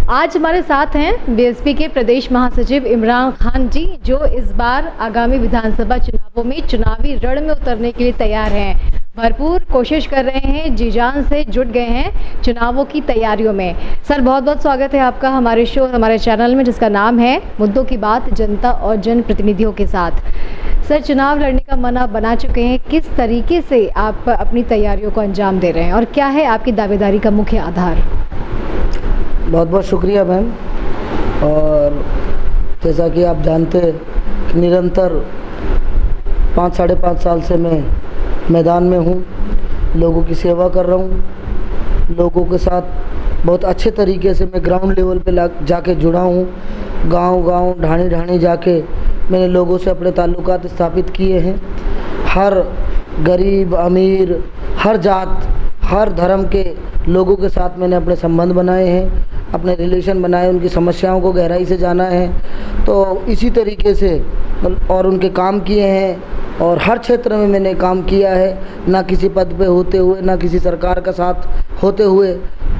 आज हमारे साथ हैं बीएसपी के प्रदेश महासचिव इमरान खान जी, जो इस बार आगामी विधानसभा चुनावों में चुनावी रण में उतरने के लिए तैयार हैं। भरपूर कोशिश कर रहे हैं, जी जान से जुट गए हैं चुनावों की तैयारियों में। सर, बहुत बहुत स्वागत है आपका हमारे शो, हमारे चैनल में, जिसका नाम है मुद्दों की बात जनता और जनप्रतिनिधियों के साथ। सर, चुनाव लड़ने का मन आप बना चुके हैं, किस तरीके से आप अपनी तैयारियों को अंजाम दे रहे हैं और क्या है आपकी दावेदारी का मुख्य आधार? बहुत बहुत शुक्रिया मैम। और जैसा कि आप जानते हैं, निरंतर 5 साढ़े 5 साल से मैं मैदान में हूँ, लोगों की सेवा कर रहा हूँ। लोगों के साथ बहुत अच्छे तरीके से मैं ग्राउंड लेवल पे जाके जुड़ा हूँ। गांव-गांव, ढाणी-ढाणी जाके मैंने लोगों से अपने ताल्लुकात स्थापित किए हैं। हर गरीब, अमीर, हर जात, हर धर्म के लोगों के साथ मैंने अपने संबंध बनाए हैं, अपने रिलेशन बनाए, उनकी समस्याओं को गहराई से जाना है। तो इसी तरीके से और उनके काम किए हैं और हर क्षेत्र में मैंने काम किया है, ना किसी पद पे होते हुए, ना किसी सरकार का साथ होते हुए।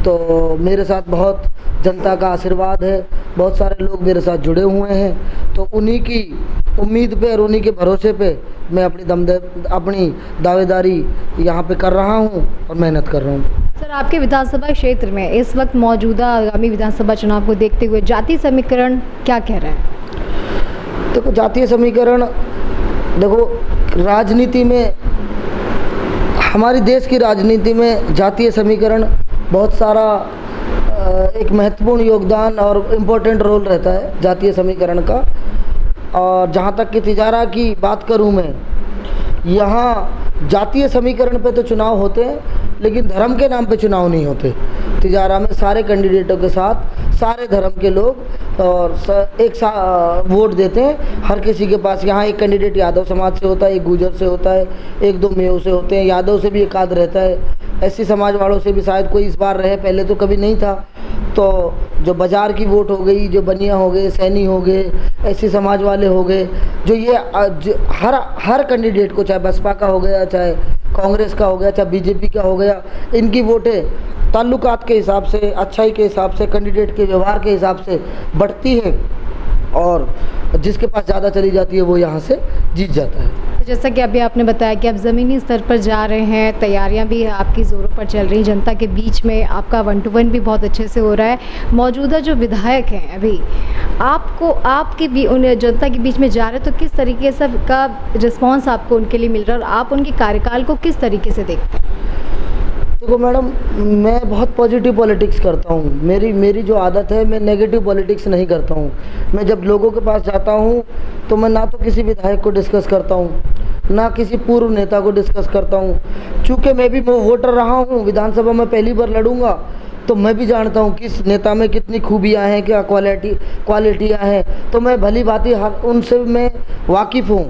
तो मेरे साथ बहुत जनता का आशीर्वाद है, बहुत सारे लोग मेरे साथ जुड़े हुए हैं। तो उन्हीं की उम्मीद पे और उन्हीं के भरोसे पे मैं अपनी दावेदारी यहाँ पे कर रहा हूँ और मेहनत कर रहा हूँ। सर, आपके विधानसभा क्षेत्र में इस वक्त मौजूदा आगामी विधानसभा चुनाव को देखते हुए जातीय समीकरण क्या कह रहे हैं? देखो, जातीय समीकरण, देखो राजनीति में, हमारी देश की राजनीति में जातीय समीकरण बहुत सारा एक महत्वपूर्ण योगदान और इम्पोर्टेंट रोल रहता है जातीय समीकरण का। और जहाँ तक कि तिजारा की बात करूँ मैं, यहाँ जातीय समीकरण पे तो चुनाव होते हैं, लेकिन धर्म के नाम पे चुनाव नहीं होते। तिजारा में सारे कैंडिडेटों के साथ सारे धर्म के लोग और एक साथ वोट देते हैं। हर किसी के पास, यहाँ एक कैंडिडेट यादव समाज से होता है, एक गुजर से होता है, एक दो मेव से होते हैं, यादव से भी एक आध रहता है, एससी समाज वालों से भी शायद कोई इस बार रहे, पहले तो कभी नहीं था। तो जो बाज़ार की वोट हो गई, जो बनिया हो गए, सैनी हो गए, एससी समाज वाले हो गए, जो ये हर कैंडिडेट को, चाहे बसपा का हो गया, चाहे कांग्रेस का हो गया, चाहे बीजेपी का हो गया, इनकी वोटें ताल्लुकात के हिसाब से, अच्छाई के हिसाब से, कैंडिडेट के व्यवहार के हिसाब से बढ़ती है और जिसके पास ज़्यादा चली जाती है वो यहाँ से जीत जाता है। जैसा कि अभी आपने बताया कि आप ज़मीनी स्तर पर जा रहे हैं, तैयारियां भी आपकी ज़ोरों पर चल रही, जनता के बीच में आपका 1 to 1 भी बहुत अच्छे से हो रहा है। मौजूदा जो विधायक हैं अभी, आपकी भी उन जनता के बीच में जा रहे हैं, तो किस तरीके से का रिस्पॉन्स आपको उनके लिए मिल रहा है और आप उनके कार्यकाल को किस तरीके से देखते हैं? देखो मैडम, मैं बहुत पॉजिटिव पॉलिटिक्स करता हूँ। मेरी जो आदत है, मैं नेगेटिव पॉलिटिक्स नहीं करता हूँ। मैं जब लोगों के पास जाता हूँ तो मैं ना तो किसी विधायक को डिस्कस करता हूँ, ना किसी पूर्व नेता को डिस्कस करता हूँ। चूँकि मैं भी वोटर रहा हूँ, विधानसभा में पहली बार लड़ूंगा, तो मैं भी जानता हूँ किस नेता में कितनी खूबियाँ हैं, क्या क्वालिटियाँ हैं। तो मैं भली भांति उनसे मैं वाकिफ़ हूँ।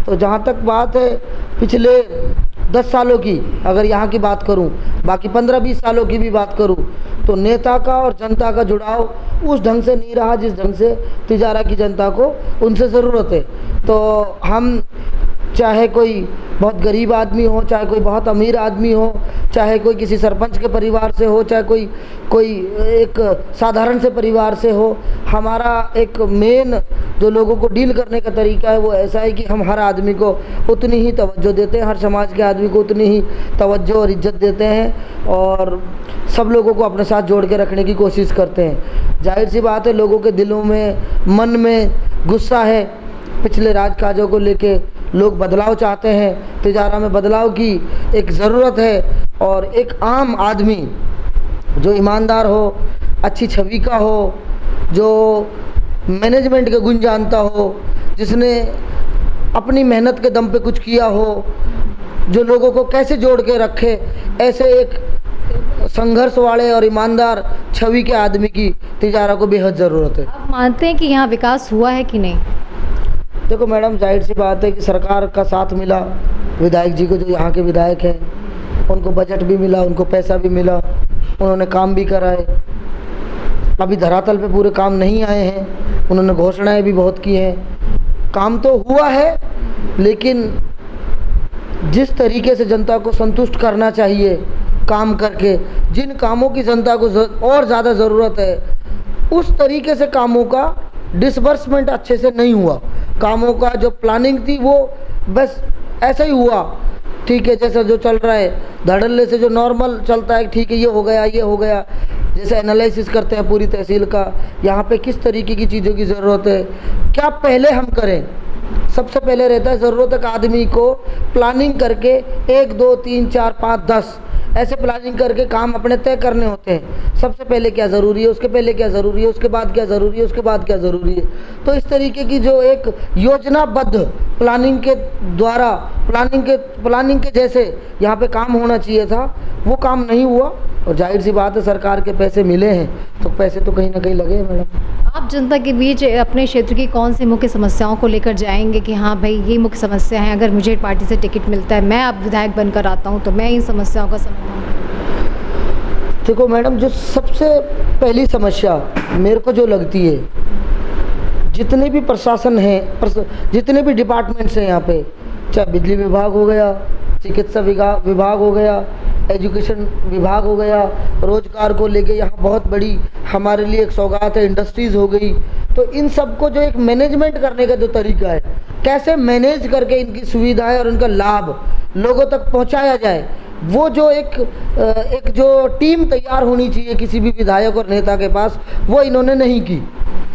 तो जहाँ तक बात है पिछले 10 सालों की, अगर यहाँ की बात करूँ, बाकी 15-20 सालों की भी बात करूँ, तो नेता का और जनता का जुड़ाव उस ढंग से नहीं रहा जिस ढंग से तिजारा की जनता को उनसे ज़रूरत है। तो हम, चाहे कोई बहुत गरीब आदमी हो, चाहे कोई बहुत अमीर आदमी हो, चाहे कोई किसी सरपंच के परिवार से हो, चाहे कोई एक साधारण से परिवार से हो, हमारा एक मेन जो लोगों को डील करने का तरीका है वो ऐसा है कि हम हर आदमी को उतनी ही तवज्जो देते हैं, हर समाज के आदमी को उतनी ही तवज्जो और इज्जत देते हैं और सब लोगों को अपने साथ जोड़ के रखने की कोशिश करते हैं। जाहिर सी बात है, लोगों के दिलों में, मन में गुस्सा है। पिछले राजकाजों को लेके लोग बदलाव चाहते हैं, तिजारा में बदलाव की एक ज़रूरत है और एक आम आदमी जो ईमानदार हो, अच्छी छवि का हो, जो मैनेजमेंट के गुण जानता हो, जिसने अपनी मेहनत के दम पे कुछ किया हो, जो लोगों को कैसे जोड़ के रखे, ऐसे एक संघर्ष वाले और ईमानदार छवि के आदमी की तिजारा को बेहद ज़रूरत है। आप मानते हैं कि यहाँ विकास हुआ है कि नहीं? देखो मैडम, जाहिर सी बात है कि सरकार का साथ मिला विधायक जी को, जो यहाँ के विधायक हैं, उनको बजट भी मिला, उनको पैसा भी मिला, उन्होंने काम भी कराए। अभी धरातल पे पूरे काम नहीं आए हैं, उन्होंने घोषणाएं भी बहुत की हैं। काम तो हुआ है, लेकिन जिस तरीके से जनता को संतुष्ट करना चाहिए काम करके, जिन कामों की जनता को और ज़्यादा ज़रूरत है, उस तरीके से कामों का डिसबर्समेंट अच्छे से नहीं हुआ। कामों का जो प्लानिंग थी वो बस ऐसा ही हुआ, ठीक है, जैसा जो चल रहा है धड़ल्ले से जो नॉर्मल चलता है, ठीक है ये हो गया ये हो गया, जैसे एनालिसिस करते हैं पूरी तहसील का, यहाँ पे किस तरीके की चीज़ों की ज़रूरत है, क्या पहले हम करें। सबसे पहले रहता है ज़रूरत एक आदमी को प्लानिंग करके 1 2 3 4 5 10 ऐसे प्लानिंग करके काम अपने तय करने होते हैं। सबसे पहले क्या ज़रूरी है, उसके पहले क्या ज़रूरी है, उसके बाद क्या ज़रूरी है, उसके बाद क्या ज़रूरी है। तो इस तरीके की जो एक योजनाबद्ध प्लानिंग के द्वारा प्लानिंग के जैसे यहाँ पे काम होना चाहिए था, वो काम नहीं हुआ। और जाहिर सी बात है सरकार के पैसे मिले हैं तो पैसे तो कहीं ना कहीं लगे हैं मैडम। आप जनता के बीच अपने क्षेत्र की कौन सी मुख्य समस्याओं को लेकर जाएंगे कि हाँ भाई ये मुख्य समस्या है, अगर मुझे पार्टी से टिकट मिलता है, मैं अब विधायक बनकर आता हूँ तो मैं इन समस्याओं का समाधान। देखो मैडम, जो सबसे पहली समस्या मेरे को जो लगती है, जितने भी प्रशासन हैं, जितने भी डिपार्टमेंट्स हैं यहाँ पे, चाहे बिजली विभाग हो गया, चिकित्सा विभाग हो गया, एजुकेशन विभाग हो गया, रोजगार को लेके यहाँ बहुत बड़ी हमारे लिए एक सौगात है, इंडस्ट्रीज़ हो गई। तो इन सबको जो एक मैनेजमेंट करने का जो तरीका है, कैसे मैनेज करके इनकी सुविधाएं और उनका लाभ लोगों तक पहुँचाया जाए, वो जो एक जो टीम तैयार होनी चाहिए किसी भी विधायक और नेता के पास, वो इन्होंने नहीं की।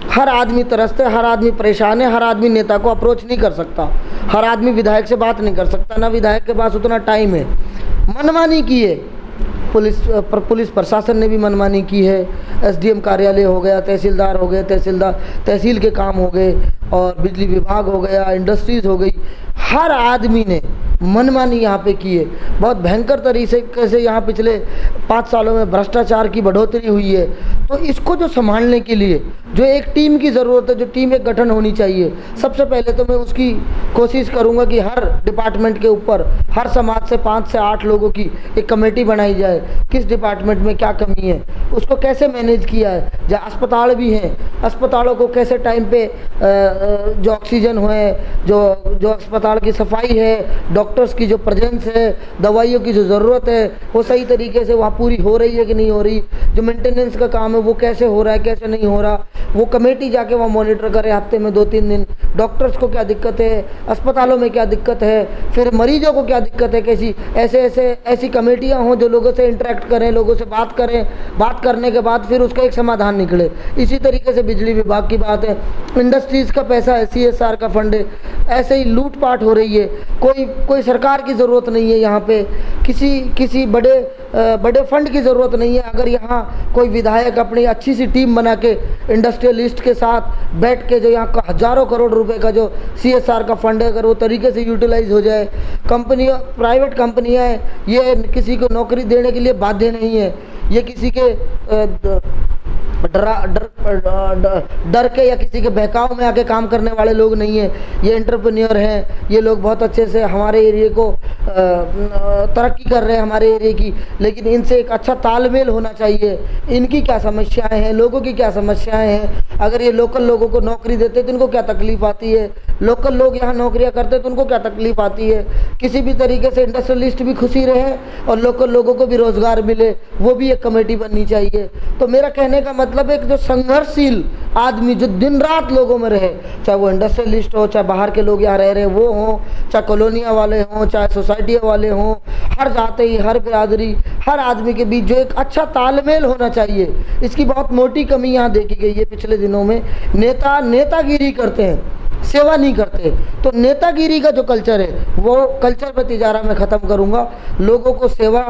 हर आदमी तरसते, हर आदमी परेशान है, हर आदमी नेता को अप्रोच नहीं कर सकता, हर आदमी विधायक से बात नहीं कर सकता, ना विधायक के पास उतना टाइम है। मनमानी की है, पुलिस प्रशासन ने भी मनमानी की है। एसडीएम कार्यालय हो गया, तहसीलदार हो गए, तहसील के काम हो गए, और बिजली विभाग हो गया, इंडस्ट्रीज़ हो गई, हर आदमी ने मनमानी यहाँ पे की है। बहुत भयंकर तरीके से यहाँ पिछले 5 सालों में भ्रष्टाचार की बढ़ोतरी हुई है। तो इसको जो संभालने के लिए जो एक टीम की ज़रूरत है, जो टीम एक गठन होनी चाहिए, सबसे पहले तो मैं उसकी कोशिश करूँगा कि हर डिपार्टमेंट के ऊपर हर समाज से 5 से 8 लोगों की एक कमेटी बनाई जाए। किस डिपार्टमेंट में क्या कमी है, उसको कैसे मैनेज किया है। जहाँ अस्पताल भी हैं, अस्पतालों को कैसे टाइम पे जो ऑक्सीजन है, जो अस्पताल की सफाई है, डॉक्टर्स की जो प्रेजेंस है, दवाइयों की जो ज़रूरत है, वो सही तरीके से वहाँ पूरी हो रही है कि नहीं हो रही। जो मेंटेनेंस का काम है वो कैसे हो रहा है, कैसे नहीं हो रहा, वो कमेटी जाके वहाँ मॉनिटर करे हफ्ते में 2-3 दिन। डॉक्टर्स को क्या दिक्कत है, अस्पतालों में क्या दिक्कत है, फिर मरीजों को क्या दिक्कत है, कैसी ऐसी कमेटियाँ हों जो लोगों से इंटरेक्ट करें, लोगों से बात करें, बात करने के बाद फिर उसका एक समाधान निकले। इसी तरीके से बिजली विभाग की बात है, इंडस्ट्रीज़ का पैसा है, CSR का फंड है, ऐसे ही लूटपाट हो रही है। कोई सरकार की ज़रूरत नहीं है यहाँ पे, किसी बड़े फंड की ज़रूरत नहीं है। अगर यहाँ कोई विधायक अपनी अच्छी सी टीम बना के इंडस्ट्रियलिस्ट के साथ बैठ के, जो यहाँ का हज़ारों करोड़ रुपए का जो CSR का फंड है, अगर वो तरीके से यूटिलाइज हो जाए। प्राइवेट कंपनियाँ ये किसी को नौकरी देने के लिए बाध्य नहीं है, ये किसी के डर के या किसी के बहकाव में आके काम करने वाले लोग नहीं है। ये एंटरप्रेन्योर हैं, ये लोग बहुत अच्छे से हमारे एरिया को तरक्की कर रहे हैं, हमारे एरिया की। लेकिन इनसे एक अच्छा तालमेल होना चाहिए। इनकी क्या समस्याएं हैं, लोगों की क्या समस्याएं हैं। अगर ये लोकल लोगों को नौकरी देते तो इनको क्या तकलीफ आती है, लोकल लोग यहाँ नौकरियाँ करते तो उनको क्या तकलीफ आती है। किसी भी तरीके से इंडस्ट्रियलिस्ट भी खुशी रहे और लोकल लोगों को भी रोज़गार मिले, वो भी एक कमेटी बननी चाहिए। तो मेरा कहने का मतलब एक जो संघर्षशील आदमी जो दिन रात लोगों में रहे, चाहे वो इंडस्ट्रियलिस्ट हो, चाहे बाहर के लोग यहाँ रह रहे हैं वो हों, चाहे कॉलोनियाँ वाले हों, चाहे सोसाइटी वाले हों, हर जाति, हर बिरादरी, हर आदमी के बीच जो एक अच्छा तालमेल होना चाहिए, इसकी बहुत मोटी कमी यहाँ देखी गई है पिछले दिनों में। नेतागिरी करते हैं, सेवा नहीं करते। तो नेतागिरी का जो कल्चर है वो कल्चर मैं तिजारा में ख़त्म करूँगा। लोगों को सेवा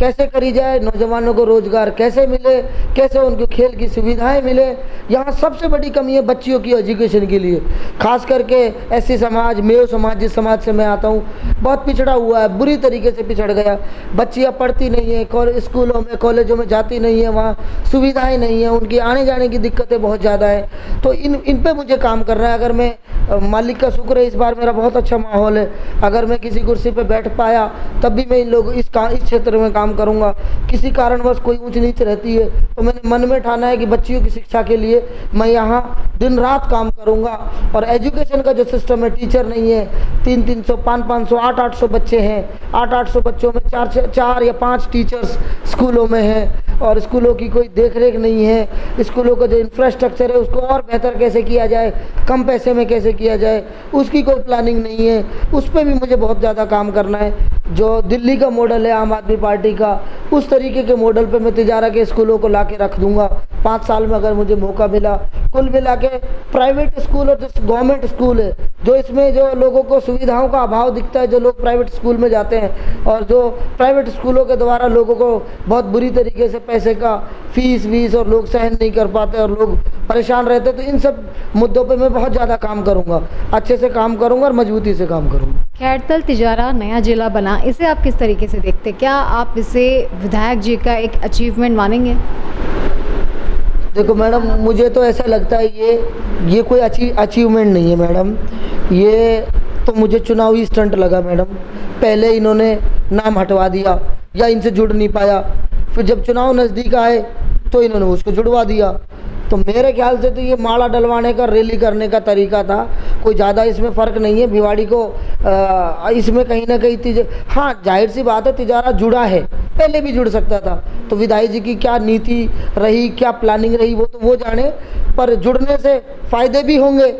कैसे करी जाए, नौजवानों को रोज़गार कैसे मिले, कैसे उनको खेल की सुविधाएं मिले। यहाँ सबसे बड़ी कमी है बच्चियों की एजुकेशन के लिए, खास करके SC समाज, मेव समाज, जिस समाज से मैं आता हूँ, बहुत पिछड़ा हुआ है, बुरी तरीके से पिछड़ गया। बच्चियाँ पढ़ती नहीं है, स्कूलों में कॉलेजों में जाती नहीं है, वहाँ सुविधाएँ नहीं है, उनकी आने जाने की दिक्कतें बहुत ज़्यादा हैं। तो इन पर मुझे काम करना है। अगर मैं मालिक का शुक्र है, इस बार मेरा बहुत अच्छा माहौल है। अगर मैं किसी कुर्सी पे बैठ पाया तब भी मैं इस क्षेत्र में काम काम करूँगा। किसी कारणवश कोई ऊंच नीच रहती है तो मैंने मन में ठाना है कि बच्चियों की शिक्षा के लिए मैं यहाँ दिन रात काम करूँगा। और एजुकेशन का जो सिस्टम है, टीचर नहीं है, 300-300, 500-500, 800-800 बच्चे हैं, 800-800 बच्चों में 4 या 5 टीचर्स स्कूलों में हैं और स्कूलों की कोई देख रेख नहीं है। स्कूलों का जो इंफ्रास्ट्रक्चर है उसको और बेहतर कैसे किया जाए, कम पैसे में कैसे किया जाए, उसकी कोई प्लानिंग नहीं है। उस पर भी मुझे बहुत ज़्यादा काम करना है। जो दिल्ली का मॉडल है आम आदमी पार्टी का, उस तरीके के मॉडल पे मैं तिजारा के स्कूलों को ला के रख दूंगा 5 साल में अगर मुझे मौका मिला। कुल मिला के प्राइवेट स्कूल और जो गवर्नमेंट स्कूल है, जो इसमें जो लोगों को सुविधाओं का अभाव दिखता है, जो लोग प्राइवेट स्कूल में जाते हैं और जो प्राइवेट स्कूलों के द्वारा लोगों को बहुत बुरी तरीके से पैसे का फीस वीस और लोग सहन नहीं कर पाते और लोग परेशान रहते, तो इन सब मुद्दों पे मैं बहुत ज़्यादा काम करूँगा, अच्छे से काम करूँगा और मजबूती से काम करूँगा। खैरतल तिजारा नया जिला बना, इसे आप किस तरीके से देखते हैं? क्या आप इसे विधायक जी का एक अचीवमेंट मानेंगे? देखो मैडम, मुझे तो ऐसा लगता है ये कोई अचीवमेंट नहीं है मैडम। ये तो मुझे चुनावी स्टंट लगा मैडम। पहले इन्होंने नाम हटवा दिया या इनसे जुड़ नहीं पाया, फिर जब चुनाव नज़दीक आए तो इन्होंने उसको जुड़वा दिया। तो मेरे ख्याल से तो ये माला डलवाने का, रैली करने का तरीका था, कोई ज़्यादा इसमें फ़र्क नहीं है। भिवाड़ी को इसमें कहीं ना कहीं हाँ, जाहिर सी बात है तिजारा जुड़ा है, पहले भी जुड़ सकता था। तो विधायक जी की क्या नीति रही, क्या प्लानिंग रही, वो तो वो जाने, पर जुड़ने से फ़ायदे भी होंगे।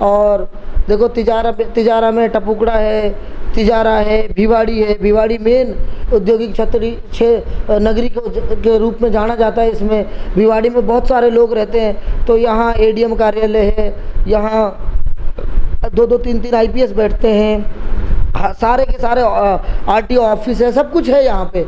और देखो तिजारा में टपुकड़ा है, तिजारा है, भिवाड़ी मेन औद्योगिक क्षेत्र नगरी के रूप में जाना जाता है। इसमें भिवाड़ी में बहुत सारे लोग रहते हैं, तो यहाँ एडीएम कार्यालय है, यहाँ 2-2, 3-3 आईपीएस बैठते हैं, सारे के सारे आरटीओ ऑफिस है, सब कुछ है यहाँ पे।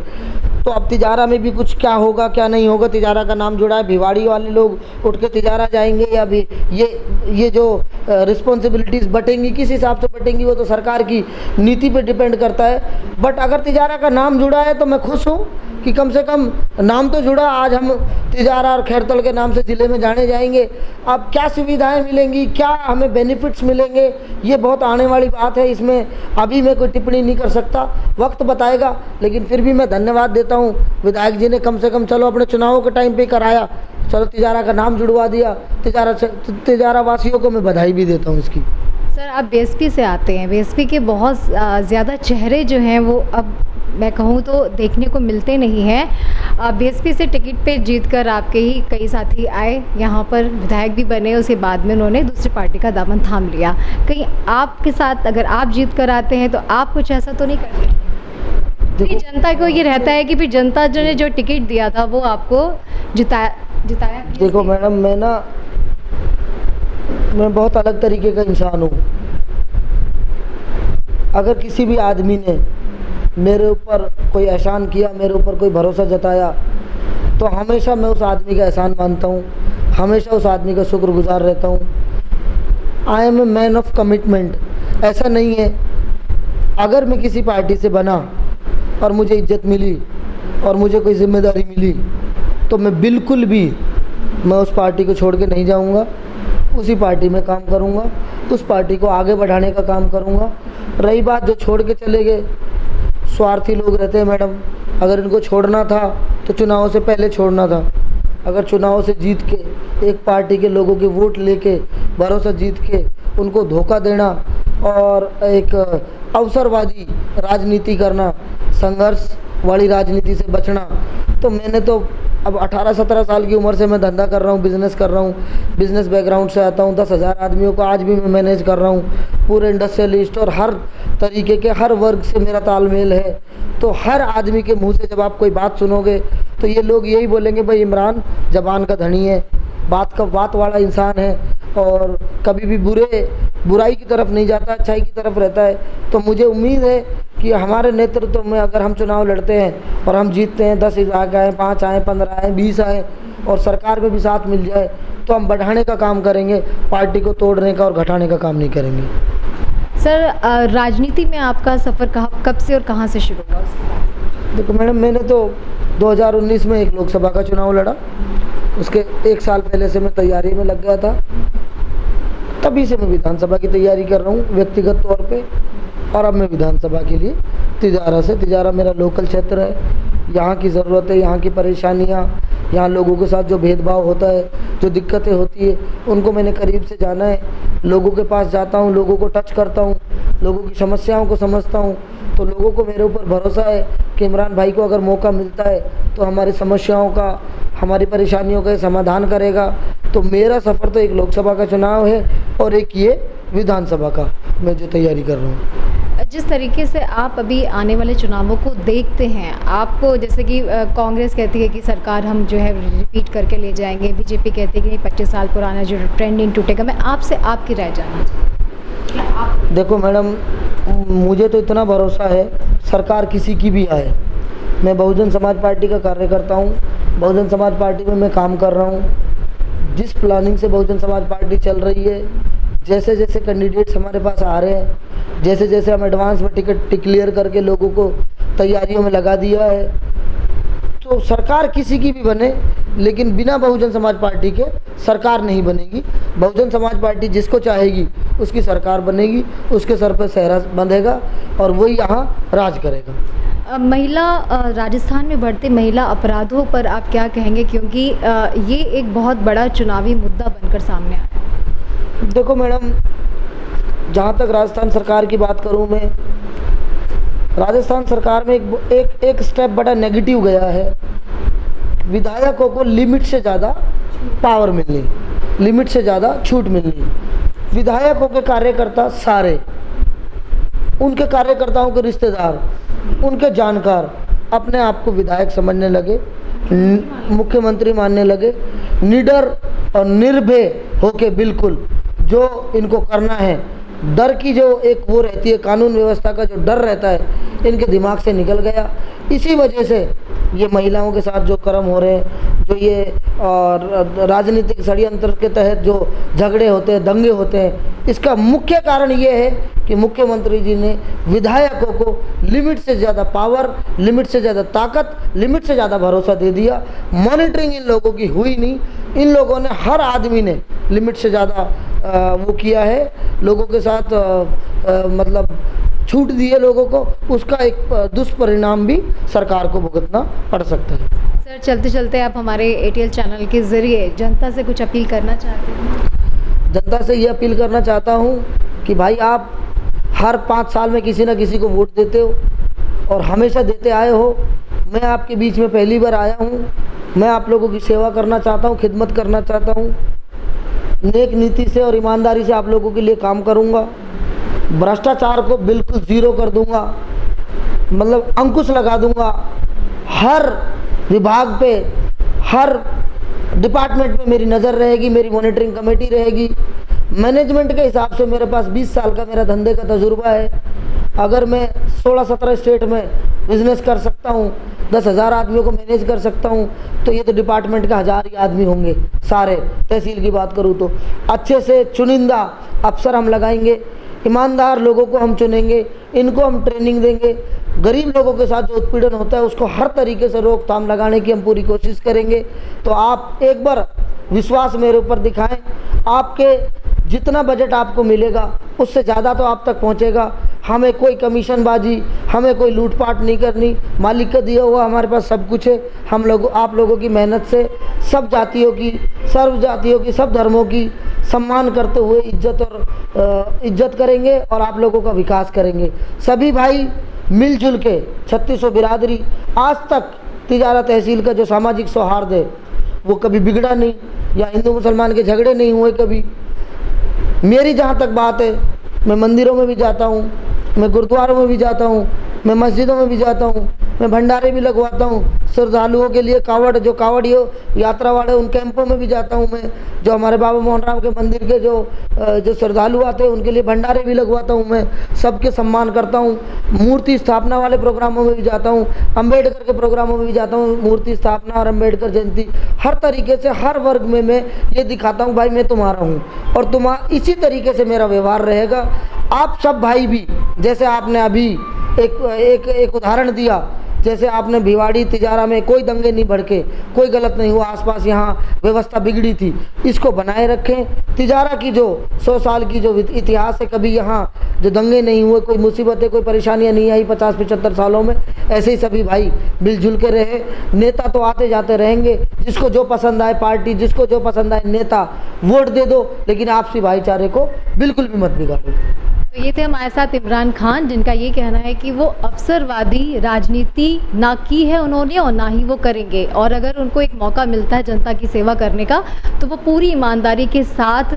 तो अब तिजारा में भी कुछ क्या होगा क्या नहीं होगा, तिजारा का नाम जुड़ा है, भिवाड़ी वाले लोग उठ के तिजारा जाएंगे या भी ये जो रिस्पॉन्सिबिलिटीज़ बटेंगी, किस हिसाब से बटेंगी वो तो सरकार की नीति पे डिपेंड करता है। बट अगर तिजारा का नाम जुड़ा है तो मैं खुश हूँ कि कम से कम नाम तो जुड़ा। आज हम तिजारा और खैरतल के नाम से ज़िले में जाने जाएंगे। अब क्या सुविधाएं मिलेंगी, क्या हमें बेनिफिट्स मिलेंगे, ये बहुत आने वाली बात है। इसमें अभी मैं कोई टिप्पणी नहीं कर सकता, वक्त बताएगा। लेकिन फिर भी मैं धन्यवाद देता हूँ विधायक जी ने, कम से कम चलो अपने चुनावों के टाइम पे कराया, चलो तिजारा का नाम जुड़वा दिया। तिजारा वासियों को मैं बधाई भी देता हूँ इसकी। सर, आप बीएसपी से आते हैं, बीएसपी के बहुत ज़्यादा चेहरे जो हैं वो अब मैं कहूँ तो देखने को मिलते नहीं हैं। बीएसपी से टिकट पे जीतकर आपके ही कई साथी आए, यहाँ पर विधायक भी बने, उसके बाद में उन्होंने दूसरी पार्टी का दामन थाम लिया। कहीं आपके साथ अगर आप जीत कर आते हैं तो आप कुछ ऐसा तो नहीं करते? कि जनता को ये रहता है कि फिर जनता जो ने जो टिकट दिया था वो आपको जिताया। देखो मैडम, मैं बहुत अलग तरीके का इंसान हूँ। अगर किसी भी आदमी ने मेरे ऊपर कोई एहसान किया, मेरे ऊपर कोई भरोसा जताया, तो हमेशा मैं उस आदमी का एहसान मानता हूँ, हमेशा उस आदमी का शुक्रगुजार रहता हूँ। I am a man of commitment. ऐसा नहीं है अगर मैं किसी पार्टी से बना और मुझे इज्जत मिली और मुझे कोई जिम्मेदारी मिली तो मैं बिल्कुल भी उस पार्टी को छोड़ के नहीं जाऊँगा, उसी पार्टी में काम करूँगा, उस पार्टी को आगे बढ़ाने का काम करूँगा। रही बात जो छोड़ के चले गए, स्वार्थी लोग रहते हैं मैडम, अगर इनको छोड़ना था तो चुनाव से पहले छोड़ना था। अगर चुनाव से जीत के एक पार्टी के लोगों के वोट लेके भरोसा जीत के उनको धोखा देना और एक अवसरवादी राजनीति करना, संघर्ष वाली राजनीति से बचना, तो मैंने तो अब 18-17 साल की उम्र से मैं धंधा कर रहा हूँ, बिज़नेस कर रहा हूँ, बिज़नेस बैकग्राउंड से आता हूँ। 10,000 आदमियों को आज भी मैं मैनेज कर रहा हूँ, पूरे इंडस्ट्रियलिस्ट और हर तरीके के हर वर्ग से मेरा तालमेल है। तो हर आदमी के मुंह से जब आप कोई बात सुनोगे तो ये लोग यही बोलेंगे, भाई इमरान ज़बान का धनी है, बात वाला इंसान है और कभी भी बुराई की तरफ नहीं जाता, अच्छाई की तरफ रहता है। तो मुझे उम्मीद है कि हमारे नेतृत्व में अगर हम चुनाव लड़ते हैं और हम जीतते हैं, 10 इलाके आए, 5 आए, 15 आए, 20 आए और सरकार में भी साथ मिल जाए, तो हम बढ़ाने का काम करेंगे, पार्टी को तोड़ने का और घटाने का काम नहीं करेंगे। सर, राजनीति में आपका सफ़र कब से और कहाँ से शुरू हुआ? देखो मैडम, मैंने तो 2019 में एक लोकसभा का चुनाव लड़ा, उसके 1 साल पहले से मैं तैयारी में लग गया था। तभी से मैं विधानसभा की तैयारी कर रहा हूँ व्यक्तिगत तौर पे, और अब मैं विधानसभा के लिए तिजारा मेरा लोकल क्षेत्र है, यहाँ की ज़रूरतें, यहाँ की परेशानियाँ, यहाँ लोगों के साथ जो भेदभाव होता है, जो दिक्कतें होती है, उनको मैंने करीब से जाना है। लोगों के पास जाता हूँ, लोगों को टच करता हूँ, लोगों की समस्याओं को समझता हूँ, तो लोगों को मेरे ऊपर भरोसा है कि इमरान भाई को अगर मौका मिलता है तो हमारी समस्याओं का, हमारी परेशानियों का समाधान करेगा। तो मेरा सफ़र तो एक लोकसभा का चुनाव है और एक ये विधानसभा का मैं जो तैयारी कर रहा हूँ। जिस तरीके से आप अभी आने वाले चुनावों को देखते हैं, आपको जैसे कि कांग्रेस कहती है कि सरकार हम जो है रिपीट करके ले जाएंगे, बीजेपी कहती है कि 25 साल पुराना जो ट्रेंड नहीं टूटेगा। मैं आपसे आपकी राय जानना चाहती हूँ। देखो मैडम, मुझे तो इतना भरोसा है, सरकार किसी की भी आए, मैं बहुजन समाज पार्टी का कार्यकर्ता हूँ, बहुजन समाज पार्टी में मैं काम कर रहा हूँ। जिस प्लानिंग से बहुजन समाज पार्टी चल रही है, जैसे जैसे कैंडिडेट्स हमारे पास आ रहे हैं, जैसे जैसे हम एडवांस में टिकट क्लियर करके लोगों को तैयारियों में लगा दिया है, तो सरकार किसी की भी बने, लेकिन बिना बहुजन समाज पार्टी के सरकार नहीं बनेगी। बहुजन समाज पार्टी जिसको चाहेगी उसकी सरकार बनेगी, उसके सर पर सहरा बंधेगा और वही यहाँ राज करेगा। महिला राजस्थान में बढ़ते महिला अपराधों पर आप क्या कहेंगे, क्योंकि ये एक बहुत बड़ा चुनावी मुद्दा बनकर सामने आया है। देखो मैडम, जहाँ तक राजस्थान सरकार की बात करूँ मैं, राजस्थान सरकार में एक स्टेप बड़ा नेगेटिव गया है। विधायकों को लिमिट से ज़्यादा पावर मिलनी, लिमिट से ज़्यादा छूट मिलनी। विधायकों के कार्यकर्ता सारे, उनके कार्यकर्ताओं के रिश्तेदार, उनके जानकार अपने आप को विधायक समझने लगे, मुख्यमंत्री मानने लगे। निडर और निर्भय होके बिल्कुल जो इनको करना है, डर की जो एक वो रहती है, कानून व्यवस्था का जो डर रहता है, इनके दिमाग से निकल गया। इसी वजह से ये महिलाओं के साथ जो कर्म हो रहे हैं, जो ये राजनीतिक षड्यंत्र के तहत जो झगड़े होते हैं, दंगे होते हैं, इसका मुख्य कारण ये है कि मुख्यमंत्री जी ने विधायकों को लिमिट से ज़्यादा पावर, लिमिट से ज़्यादा ताकत, लिमिट से ज़्यादा भरोसा दे दिया। मॉनिटरिंग इन लोगों की हुई नहीं। इन लोगों ने, हर आदमी ने लिमिट से ज़्यादा वो किया है, लोगों के साथ मतलब छूट दी है लोगों को। उसका एक दुष्परिणाम भी सरकार को भुगतना पड़ सकता है। सर, चलते चलते आप हमारे ATL चैनल के ज़रिए जनता से कुछ अपील करना चाहते हैं? जनता से ये अपील करना चाहता हूँ कि भाई, आप हर 5 साल में किसी न किसी को वोट देते हो और हमेशा देते आए हो। मैं आपके बीच में पहली बार आया हूँ। मैं आप लोगों की सेवा करना चाहता हूँ, खिदमत करना चाहता हूँ। नेक नीति से और ईमानदारी से आप लोगों के लिए काम करूँगा। भ्रष्टाचार को बिल्कुल ज़ीरो कर दूँगा, मतलब अंकुश लगा दूँगा। हर विभाग पे, हर डिपार्टमेंट में मेरी नज़र रहेगी, मेरी मॉनिटरिंग कमेटी रहेगी। मैनेजमेंट के हिसाब से मेरे पास 20 साल का मेरा धंधे का तजुर्बा है। अगर मैं 16-17 स्टेट में बिजनेस कर सकता हूँ, 10,000 आदमियों को मैनेज कर सकता हूँ, तो ये तो डिपार्टमेंट के 1000 ही आदमी होंगे सारे। तहसील की बात करूँ तो अच्छे से चुनिंदा अफसर हम लगाएंगे, ईमानदार लोगों को हम चुनेंगे, इनको हम ट्रेनिंग देंगे। गरीब लोगों के साथ जो उत्पीड़न होता है उसको हर तरीके से रोकथाम लगाने की हम पूरी कोशिश करेंगे। तो आप एक बार विश्वास मेरे ऊपर दिखाएं। आपके जितना बजट आपको मिलेगा उससे ज़्यादा तो आप तक पहुंचेगा। हमें कोई कमीशनबाजी, हमें कोई लूटपाट नहीं करनी। मालिक का दिया हुआ हमारे पास सब कुछ है। हम लोग, आप लोगों की मेहनत से सब जातियों की, सर्व जातियों की, सब धर्मों की सम्मान करते हुए इज्जत करेंगे और आप लोगों का विकास करेंगे। सभी भाई मिलजुल के 3600 बिरादरी, आज तक तिजारा तहसील का जो सामाजिक सौहार्द है वो कभी बिगड़ा नहीं, या हिंदू मुसलमान के झगड़े नहीं हुए कभी। मेरी जहाँ तक बात है, मैं मंदिरों में भी जाता हूँ, मैं गुरुद्वारों में भी जाता हूँ, मैं मस्जिदों में भी जाता हूँ, मैं भंडारे भी लगवाता हूँ। श्रद्धालुओं के लिए कावड़, जो कावड़ियों यात्रा वाले, उन कैंपों में भी जाता हूँ मैं। जो हमारे बाबा मोहन राम के मंदिर के जो श्रद्धालु आते हैं उनके लिए भंडारे भी लगवाता हूँ मैं। सबके सम्मान करता हूँ। मूर्ति स्थापना वाले प्रोग्रामों में भी जाता हूँ, अम्बेडकर के प्रोग्रामों में भी जाता हूँ। मूर्ति स्थापना और अम्बेडकर जयंती, हर तरीके से हर वर्ग में मैं ये दिखाता हूँ भाई मैं तुम्हारा हूँ, और इसी तरीके से मेरा व्यवहार रहेगा। आप सब भाई भी, जैसे आपने अभी एक उदाहरण दिया जैसे आपने भिवाड़ी तिजारा में कोई दंगे नहीं भड़के, कोई गलत नहीं हुआ, आसपास यहाँ व्यवस्था बिगड़ी थी, इसको बनाए रखें। तिजारा की जो 100 साल की जो इतिहास है, कभी यहाँ जो दंगे नहीं हुए, कोई मुसीबतें कोई परेशानियाँ नहीं आई 50-75 सालों में, ऐसे ही सभी भाई मिलजुल के रहे। नेता तो आते जाते रहेंगे, जिसको जो पसंद आए पार्टी, जिसको जो पसंद आए नेता, वोट दे दो, लेकिन आपसी भाईचारे को बिल्कुल भी मत बिगाड़ो। तो ये थे हमारे साथ इमरान खान, जिनका ये कहना है कि वो अवसरवादी राजनीति ना की है उन्होंने और ना ही वो करेंगे, और अगर उनको एक मौका मिलता है जनता की सेवा करने का तो वो पूरी ईमानदारी के साथ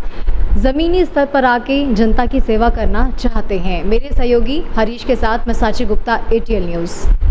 ज़मीनी स्तर पर आके जनता की सेवा करना चाहते हैं। मेरे सहयोगी हरीश के साथ मैं साची गुप्ता, ATL न्यूज़।